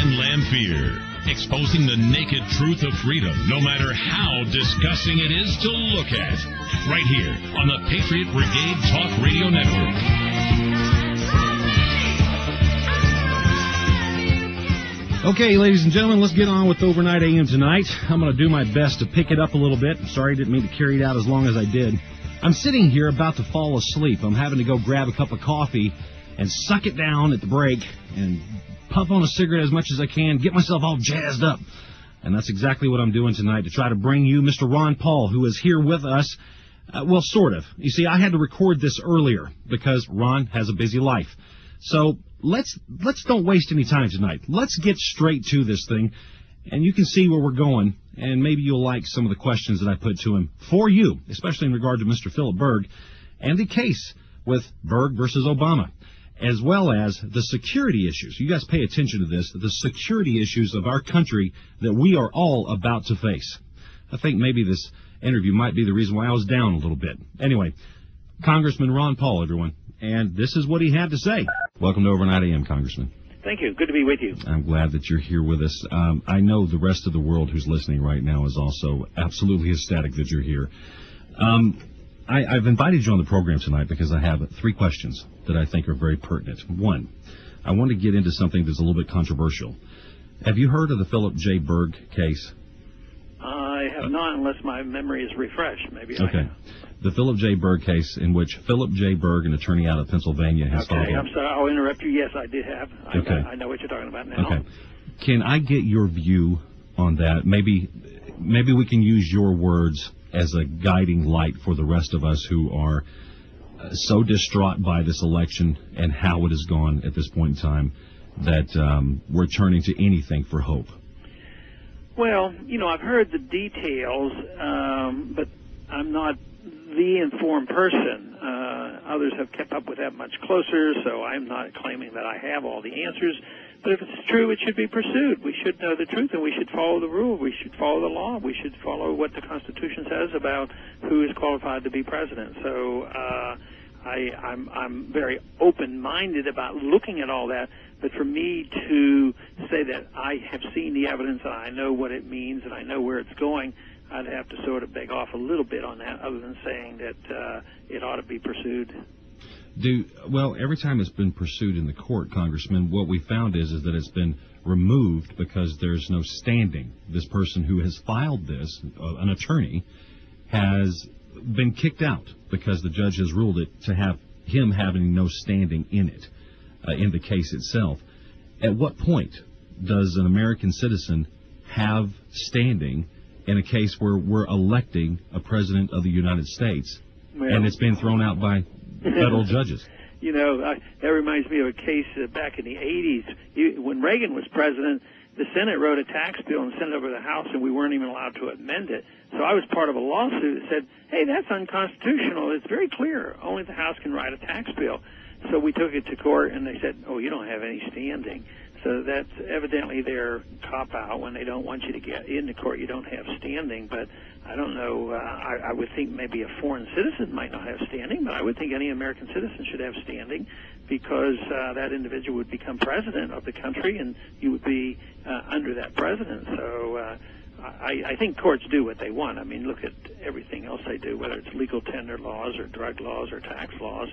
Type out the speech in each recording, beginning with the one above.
and Lamphere, exposing the naked truth of freedom, no matter how disgusting it is to look at. Right here on the Patriot Brigade Talk Radio Network. Okay, ladies and gentlemen, let's get on with Overnight AM tonight. I'm going to do my best to pick it up a little bit. Sorry, didn't mean to carry it out as long as I did. I'm sitting here about to fall asleep. I'm having to go grab a cup of coffee and suck it down at the break and puff on a cigarette as much as I can, get myself all jazzed up. And that's exactly what I'm doing tonight, to try to bring you Mr. Ron Paul, who is here with us. Well, sort of. You see, I had to record this earlier because Ron has a busy life. So let's don't waste any time tonight. Let's get straight to this thing, and you can see where we're going, and maybe you'll like some of the questions that I put to him for you, especially in regard to Mr. Philip Berg and the case with Berg versus Obama, as well as the security issues. You guys pay attention to this, the security issues of our country that we are all about to face. I think maybe this interview might be the reason why I was down a little bit. Anyway, Congressman Ron Paul, everyone, and this is what he had to say. Welcome to Overnight AM, Congressman. Thank you. Good to be with you. I'm glad that you're here with us. I know the rest of the world who's listening right now is also absolutely ecstatic that you're here. I've invited you on the program tonight because I have 3 questions that I think are very pertinent. One, I want to get into something that's a little bit controversial. Have you heard of the Philip J. Berg case? I have not, unless my memory is refreshed. Maybe okay. I have. The Philip J. Berg case, in which Philip J. Berg, an attorney out of Pennsylvania, has filed. Okay, I'm sorry. I'll interrupt you. Yes, I did have. I know what you're talking about now. Okay. Can I get your view on that? Maybe we can use your words as a guiding light for the rest of us who are so distraught by this election and how it has gone at this point in time that we're turning to anything for hope. Well, I've heard the details, but I'm not the informed person. Others have kept up with that much closer, so I'm not claiming that I have all the answers. But if it's true, it should be pursued. We should know the truth, and we should follow the rule. We should follow the law. We should follow what the Constitution says about who is qualified to be president. So I'm very open-minded about looking at all that. But for me to say that I have seen the evidence and I know what it means and I know where it's going, I'd have to sort of beg off a little bit on that, other than saying that it ought to be pursued. Well, every time it's been pursued in the court, Congressman, what we found is that it's been removed because there's no standing. This person who has filed this, an attorney, has been kicked out because the judge has ruled it to have him having no standing in it, in the case itself. At what point does an American citizen have standing in a case where we're electing a president of the United States, and it's been thrown out by federal judges? That reminds me of a case back in the 80s. When Reagan was president, the Senate wrote a tax bill and sent it over to the House, and we weren't even allowed to amend it. So I was part of a lawsuit that said, hey, that's unconstitutional. It's very clear. Only the House can write a tax bill. So we took it to court, and they said, oh, you don't have any standing. So that's evidently their cop-out. When they don't want you to get into court, you don't have standing. But I don't know. I would think maybe a foreign citizen might not have standing, but I would think any American citizen should have standing because that individual would become president of the country, and you would be under that president. So I think courts do what they want. I mean, look at everything else they do, whether it's legal tender laws or drug laws or tax laws.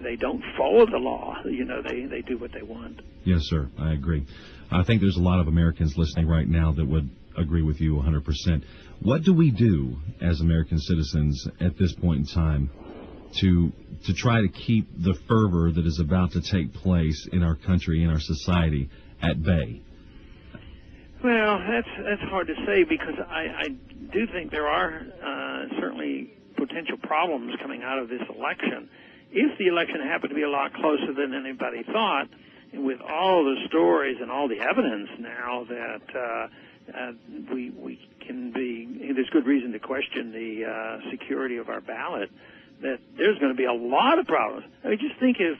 They don't follow the law. They do what they want. Yes, sir. I agree. I think there's a lot of Americans listening right now that would agree with you 100%. What do we do as American citizens at this point in time to try to keep the fervor that is about to take place in our country, in our society, at bay? Well, that's hard to say because I do think there are certainly potential problems coming out of this election. If the election happened to be a lot closer than anybody thought, and with all the stories and all the evidence now that we can be, there's good reason to question the security of our ballot, that there's going to be a lot of problems. I mean, just think if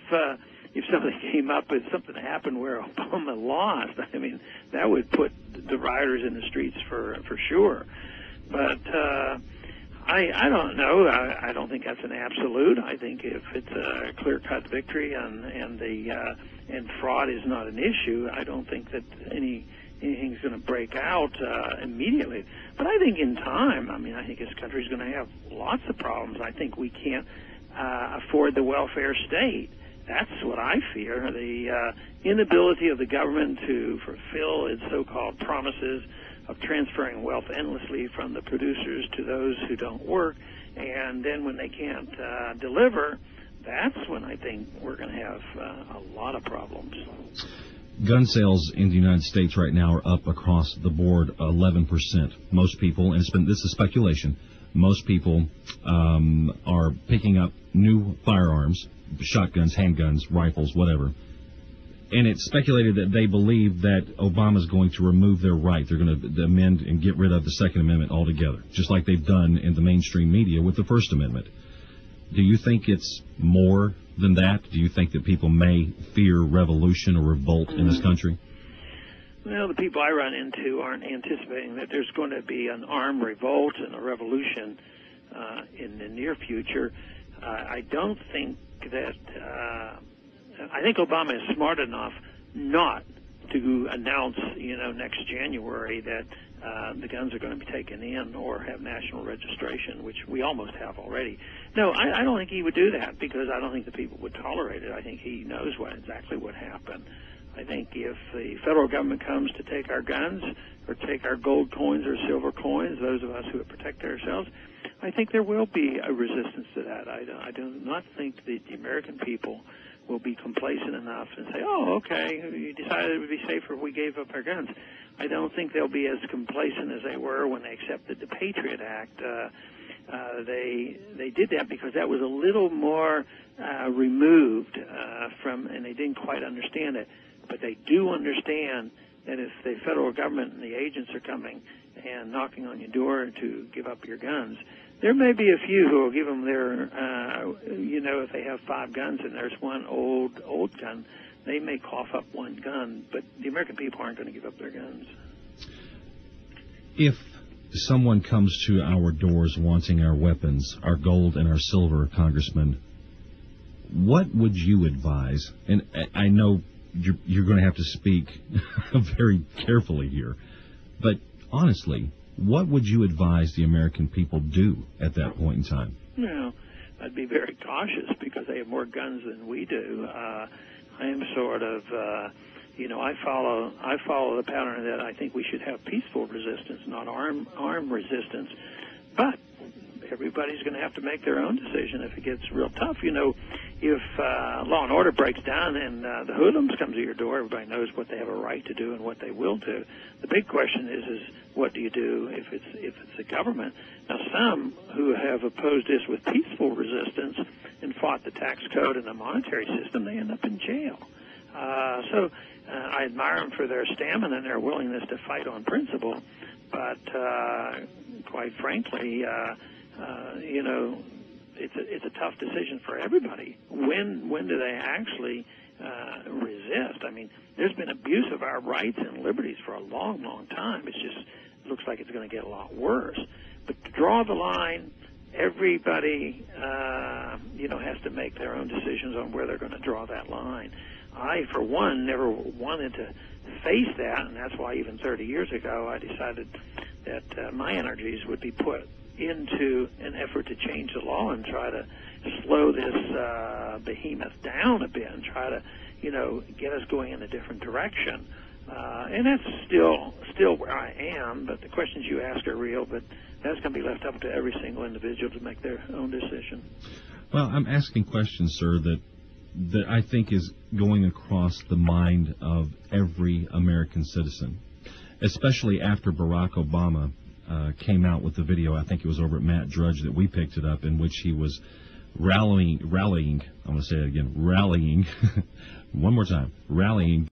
something came up and something happened where Obama lost, I mean, that would put the rioters in the streets for sure. But I don't know. I don't think that's an absolute. I think if it's a clear-cut victory and fraud is not an issue, I don't think that anything's going to break out immediately. But I think in time, I mean, I think this country's going to have lots of problems. I think we can't afford the welfare state. That's what I fear, the inability of the government to fulfill its so-called promises of transferring wealth endlessly from the producers to those who don't work. And then when they can't deliver, that's when I think we're going to have a lot of problems. Gun sales in the United States right now are up across the board 11%. Most people, and this is speculation, most people are picking up new firearms, shotguns, handguns, rifles, whatever. And it's speculated that they believe that Obama's going to remove their right. They're going to amend and get rid of the Second Amendment altogether, just like they've done in the mainstream media with the First Amendment. Do you think it's more than that? Do you think that people may fear revolution or revolt in this country? Well, the people I run into aren't anticipating that there's going to be an armed revolt and a revolution in the near future. I don't think that... I think Obama is smart enough not to announce, next January that the guns are going to be taken in or have national registration, which we almost have already. No, I don't think he would do that because I don't think the people would tolerate it. I think he knows exactly what happened. I think if the federal government comes to take our guns or take our gold coins or silver coins, those of us who protect ourselves, I think there will be a resistance to that. I do not think that the American people will be complacent enough and say, oh, okay, you decided it would be safer if we gave up our guns. I don't think they'll be as complacent as they were when they accepted the Patriot Act. They did that because that was a little more removed from, and they didn't quite understand it. But they do understand that if the federal government and the agents are coming and knocking on your door to give up your guns, there may be a few who will give them their, if they have 5 guns and there's one old gun, they may cough up one gun, but the American people aren't going to give up their guns. If someone comes to our doors wanting our weapons, our gold and our silver, Congressman, what would you advise? And I know you're going to have to speak very carefully here, but honestly, what would you advise the American people do at that point in time? Well, I'd be very cautious because they have more guns than we do. I am sort of, I follow the pattern that I think we should have peaceful resistance, not armed resistance. But everybody's going to have to make their own decision if it gets real tough. If law and order breaks down and the hoodlums come to your door, everybody knows what they have a right to do and what they will do. The big question is what do you do if it's the government? Now, some who have opposed this with peaceful resistance and fought the tax code and the monetary system, they end up in jail. So I admire them for their stamina and their willingness to fight on principle, but quite frankly, it's a tough decision for everybody. When do they actually resist? I mean, there's been abuse of our rights and liberties for a long, long time. It looks like it's going to get a lot worse. But to draw the line, everybody, has to make their own decisions on where they're going to draw that line. I, for one, never wanted to face that, and that's why even 30 years ago I decided that my energies would be put into an effort to change the law and try to slow this behemoth down a bit and try to, get us going in a different direction. And that's still where I am, but the questions you ask are real, but that's going to be left up to every single individual to make their own decision. Well, I'm asking questions, sir, that I think is going across the mind of every American citizen, especially after Barack Obama came out with the video. I think it was over at Matt Drudge that we picked it up, in which he was rallying, I'm going to say it again, rallying, one more time, rallying